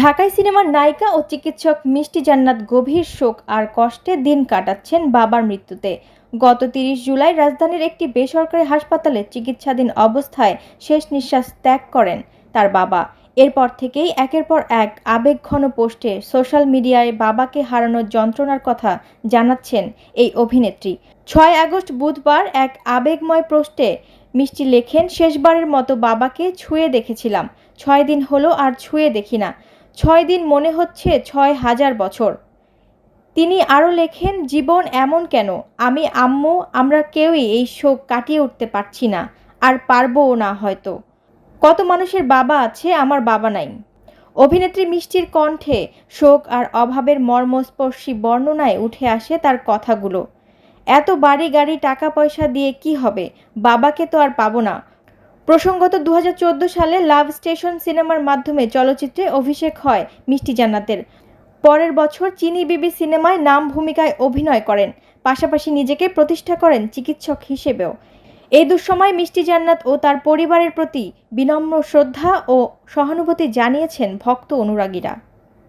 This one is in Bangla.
ঢাকাই সিনেমার নায়িকা ও চিকিৎসক মিষ্টি জান্নাত গভীর শোক আর কষ্টে দিন কাটাচ্ছেন বাবার মৃত্যুতে। গত ৩০ জুলাই রাজধানীর একটি বেসরকারি হাসপাতালে চিকিৎসাধীন অবস্থায় শেষ নিঃশ্বাস ত্যাগ করেন তার বাবা। এরপর থেকেই একের পর এক আবেগঘন পোস্টে সোশ্যাল মিডিয়ায় বাবাকে হারানোর যন্ত্রণার কথা জানাচ্ছেন এই অভিনেত্রী। ৬ আগস্ট বুধবার এক আবেগময় পোস্টে মিষ্টি লেখেন, শেষবারের মতো বাবাকে ছুঁয়ে দেখেছিলাম, ৬ দিন হলো আর ছুঁয়ে দেখি না। ৬ দিন মনে হচ্ছে ৬,০০০ বছর। তিনি আরও লেখেন, জীবন এমন কেন, আমি আম্মু আমরা কেউই এই শোক কাটিয়ে উঠতে পারছি না, আর পারবও না হয়তো। কত মানুষের বাবা আছে, আমার বাবা নাই। অভিনেত্রী মিষ্টির কণ্ঠে শোক আর অভাবের মর্মস্পর্শী বর্ণনায় উঠে আসে তার কথাগুলো। এত বাড়ি গাড়ি টাকা পয়সা দিয়ে কি হবে, বাবাকে তো আর পাবো না। প্রসঙ্গত ২০১৪ সালে লাভ স্টেশন সিনেমার মাধ্যমে চলচ্চিত্রে অভিষেক হয় মিষ্টি জান্নাতের। পরের বছর চিনি বিবি সিনেমায় নাম ভূমিকায় অভিনয় করেন, পাশাপাশি নিজেকে প্রতিষ্ঠা করেন চিকিৎসক হিসেবেও। এই দুঃসময় মিষ্টি জান্নাত ও তার পরিবারের প্রতি বিনম্র শ্রদ্ধা ও সহানুভূতি জানিয়েছেন ভক্ত অনুরাগীরা।